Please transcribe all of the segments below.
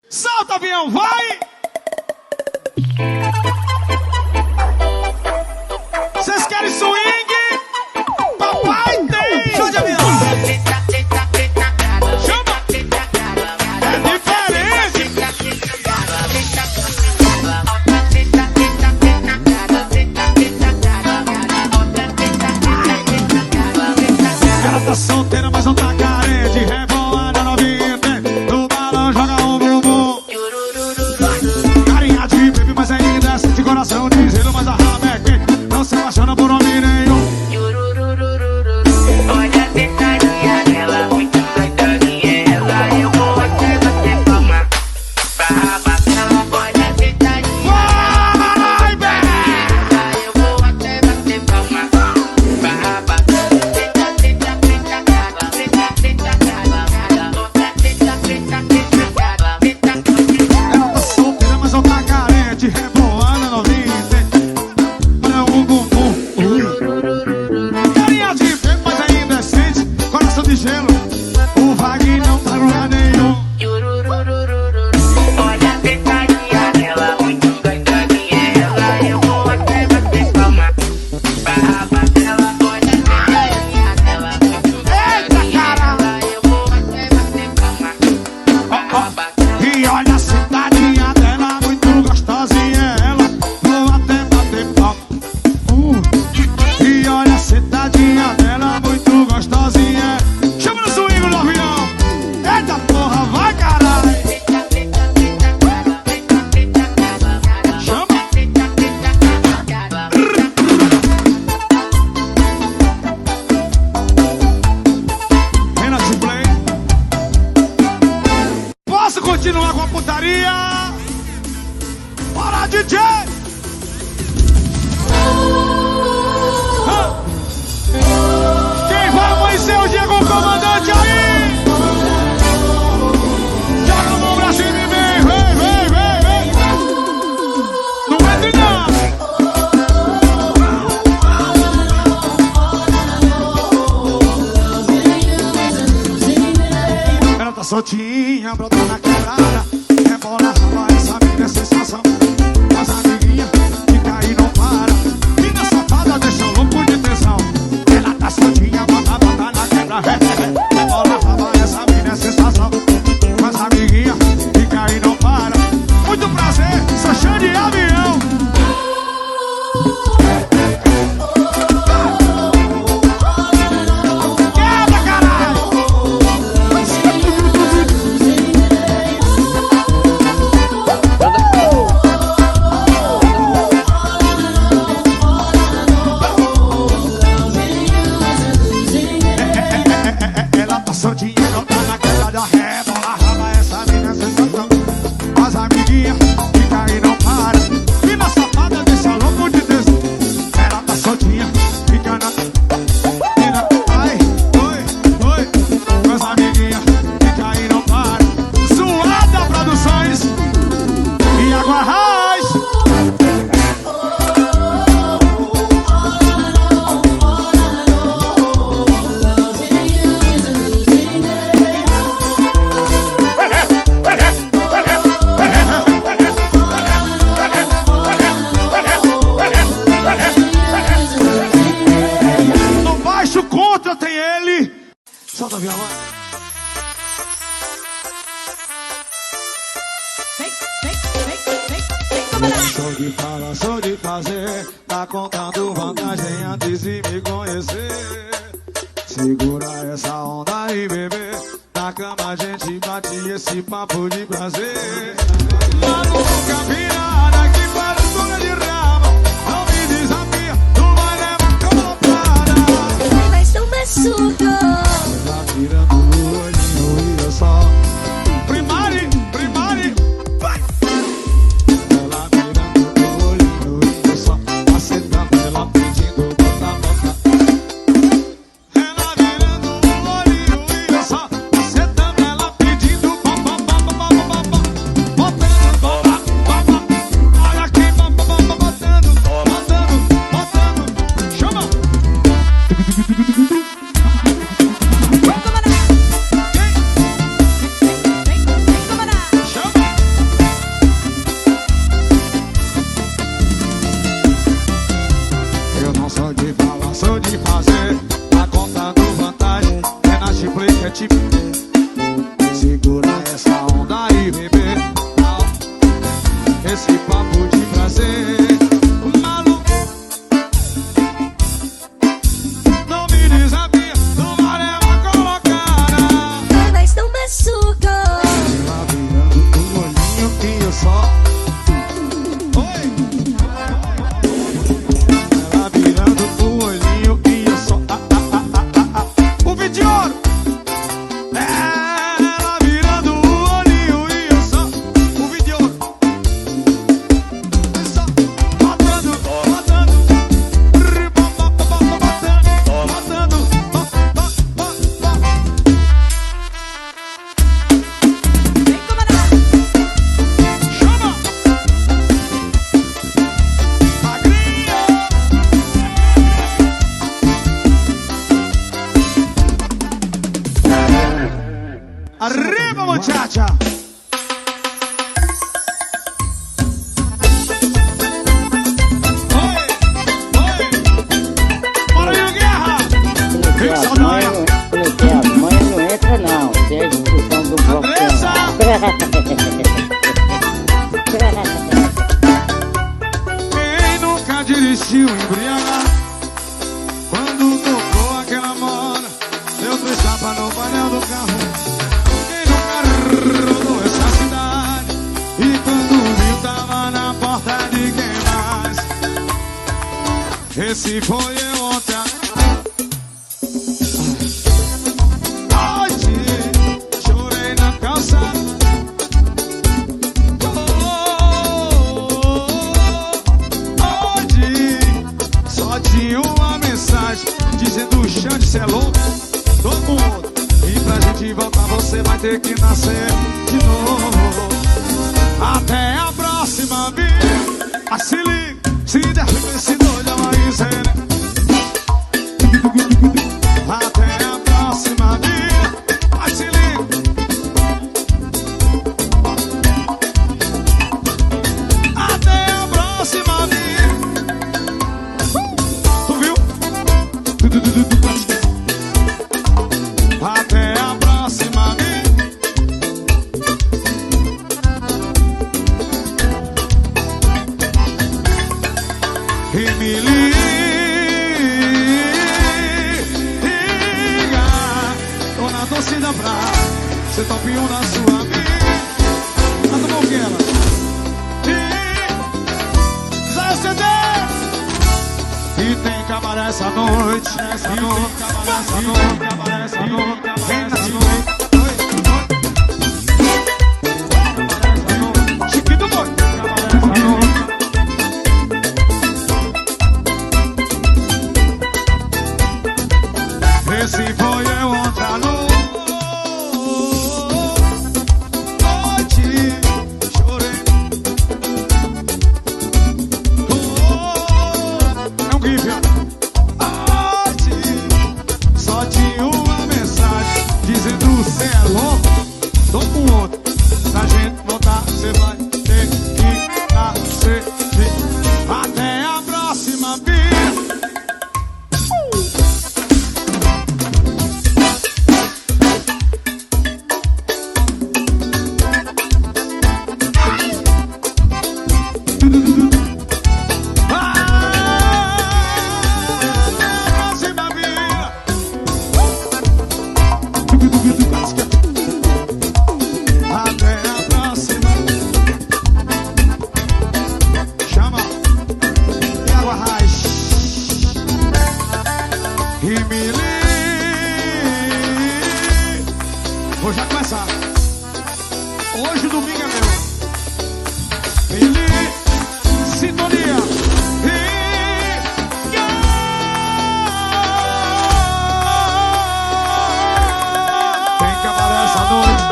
Solta, avião, vai! Vocês querem swing? Papai tem! Show de avião! Chama! É diferente! Ela tá solteira, mas não tá carente. Rebolada novinha, no balão joga um bumbum. Carinha de bebê, mas ainda sente coração de gelo, mas a raba é quente. Não se apaixona por homem nenhum. Olha a tentadinha dela, muito doidinha ela. Eu vou até bater palma pra bater. Olha a tentadinha Vai, velho! eu vou até bater palma pra bater. Ela tá solteira, mas não tá carente. Rebolada novinha, olha o bumbum. Carinha de bebê, mas ainda é sente coração de gelo. O Wagner não tá lugar nenhum. Olha a tentadinha dela, muito doidinha ela. Eu vou até bater palma pra bater. Olha a tentadinha dela, muito doidinha ela. Eu vou até bater palma pra bater. E olha a sentadinha dela, muito gostosinha ela. Vou até bater palma. E olha a sentadinha dela, muito gostosinha. Chama no swing no avião. Eita porra, vai caralho. Chama. Renan de play. Posso continuar com a putaria? Bora, DJ! Quem vai amanhecer o dia com o comandante aí? Joga a mão pra cima e vem, vem, vem, vem, vem. Não entre não. Ela tá soltinha, brota na quebrada. Rebola, raba, essa mina é sensação. As amiguinhas fica aí, não para. Mina safada, deixa louco de tesão. Ela tá soltinha, bota, bota na quebra. Rebola, raba, essa mina é sensação. As amiguinhas fica aí, não para. Muito prazer, sou chão de avião. Quebra, caralho! Ela tá soltinha, não tá na quebra da rebola, raba, essa mina é sensação. As amiguinhas fica aí, não para. Mina safada, deixa louco de Deus. Ela tá soltinha, fica na mina, ai, oi, oi. As amiguinhas fica aí, não para. Suada Produções e Água Raiz. No baixo contra tem ele. Solta a viola. Show de fala, show de fazer. Tá contando vantagem antes de me conhecer. Segura essa onda aí, bebê. Na cama a gente bate esse papo de prazer. Lá no boca virada que faz escolha de rama. Não me desafia, tu vai levar colopada. Vai ser um beçudo. Ela virando o olhinho e eu só Primari, primari, vai! Ela virando o olhinho e eu só macetando ela pedindo bota, bota. Ela virando o olhinho e eu só macetando ela pedindo bota, bota, bota, bota. Botando, bota, bota. Olha aqui, bota, bota, botando, botando, botando. Chama! sentiu embriagado. Quando tocou aquela moda, deu 3 tapas no painel do carro. Quem nunca rodou essa cidade e quando viu tava na porta de quem mais? Esse foi eu ontem. Hoje chorei na calçada. Hoje só tinha uma mensagem dizendo: Xande, cê é louco, tô com outro. E pra gente voltar você vai ter que nascer de novo. Até a próxima vida. Mas se liga, se der esse doido ela quiser. Até a próxima vida. Mas se liga. Até a próxima vida. Tu viu? Até a próxima vida. E me liga, tô na torcida pra ser top 1 na sua vida. Canta com ela. Zé CD. E tem cabaré essa noite, essa noite, cabaré essa noite, vem na noite. Chiquito doido. Esse foi eu ontem à noite. Chorei. É um gif. Só tinha uma mensagem dizendo: cê é louco, tô com outro. Pra gente voltar, cê vai ter que nascer. Até a próxima vida. Vou já começar. Hoje o domingo é meu. Ele, sintonia. Tem que acabar essa noite.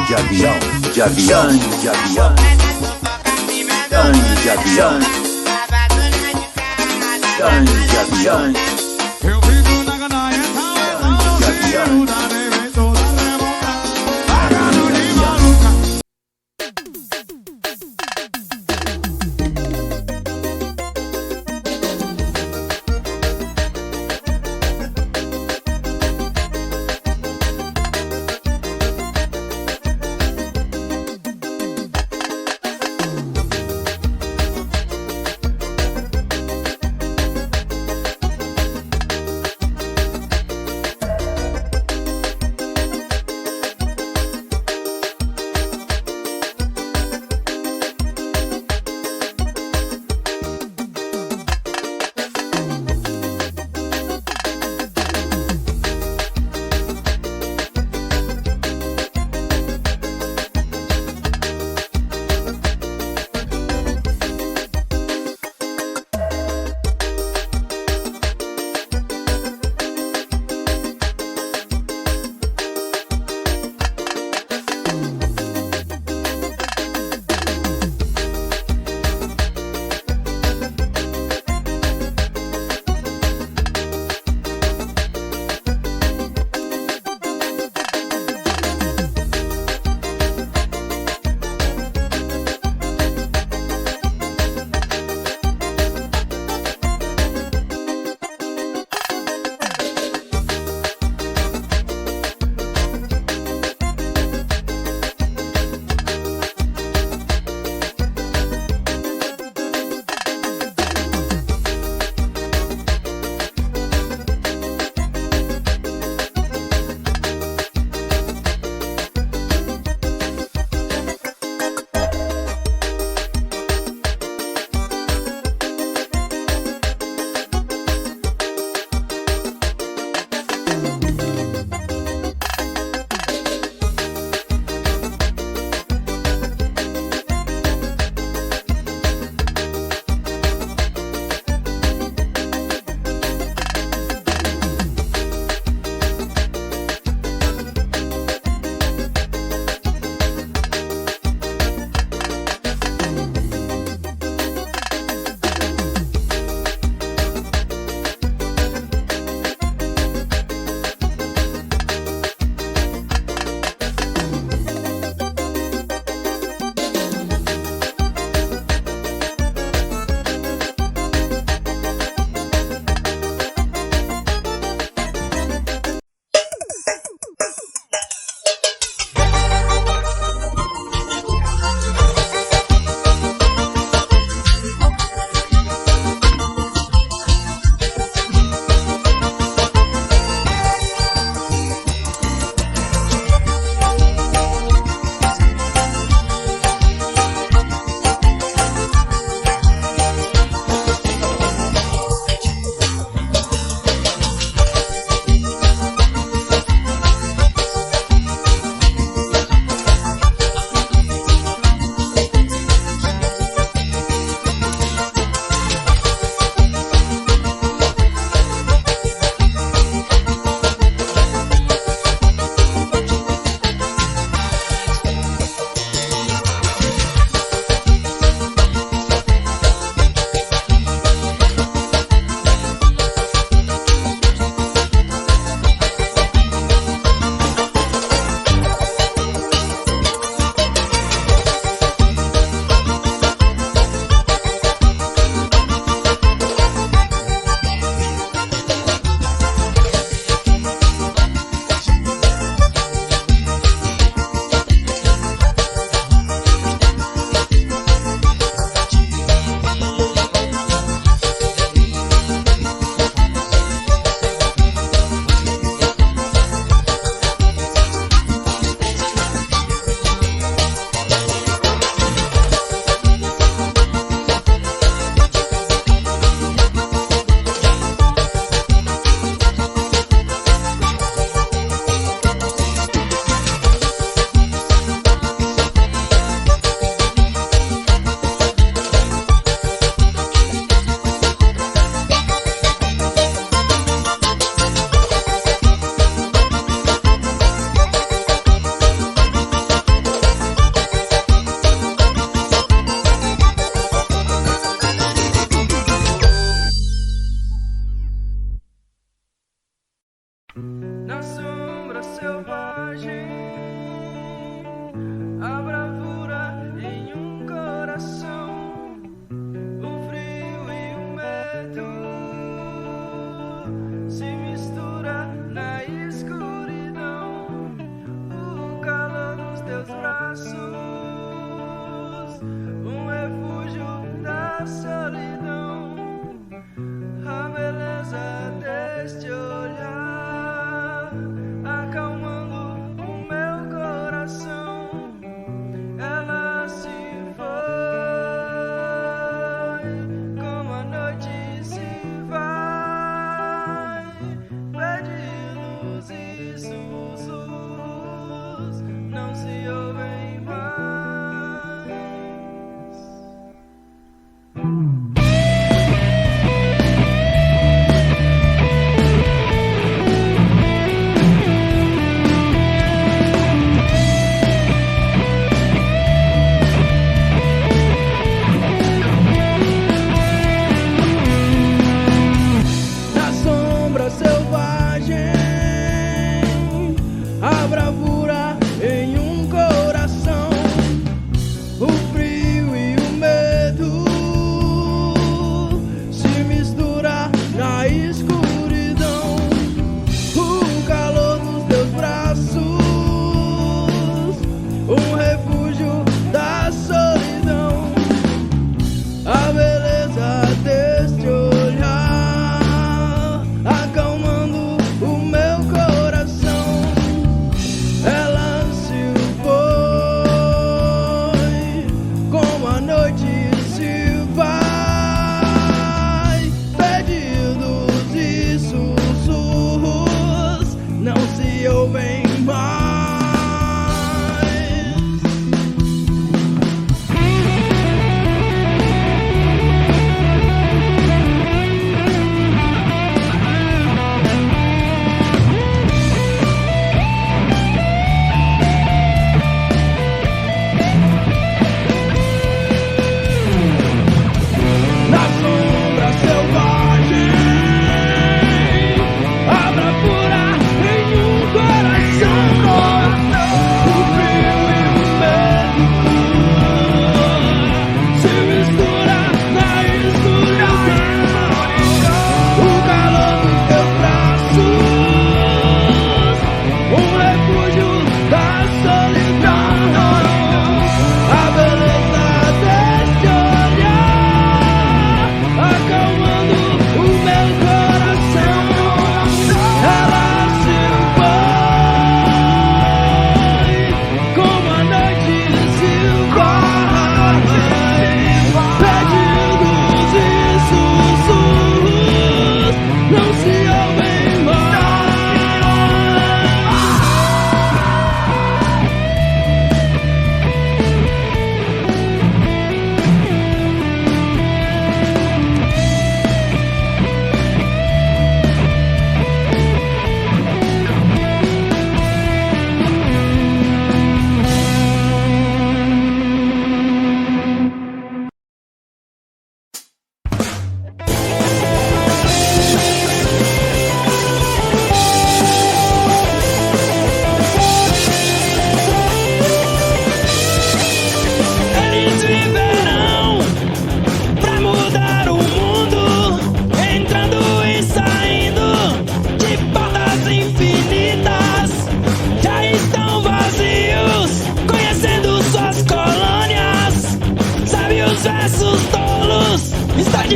De avião, de avião, de avião, de avião, de avião. Eu vivo na ganância, não sei ajudar, nem toda revolta, pagando de maluca.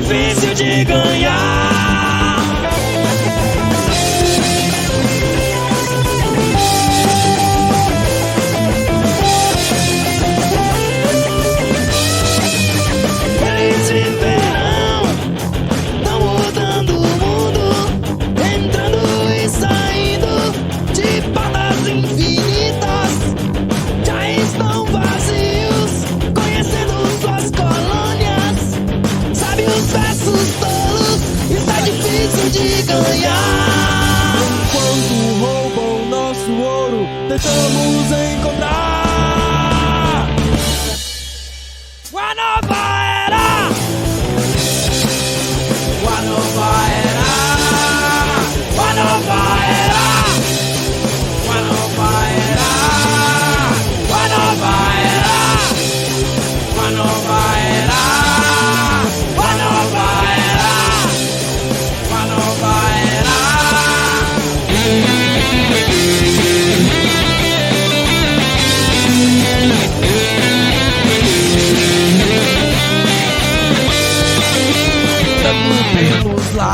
difícil de ganhar. Eles viverão, tão mudando o mundo, entrando e saindo de portas infinitas. Já estão vazios, conhecendo suas colônias. Sabe os versos tolos, está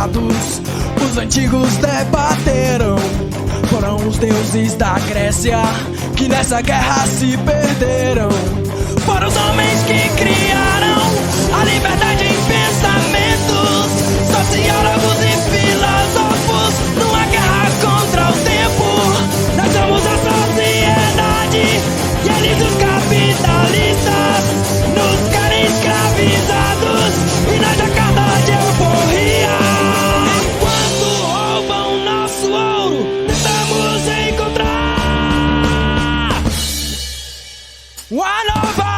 lados. Os antigos debateram. Foram os deuses da Grécia que nessa guerra se perderam. Foram os homens que criaram a liberdade em pensamentos, sociólogos e filósofos numa guerra contra o tempo. Nós somos a sociedade e eles os capitalistas nos querem escravizados e nós a cada de euforia. Enquanto roubam nosso ouro, tentamos encontrar uma nova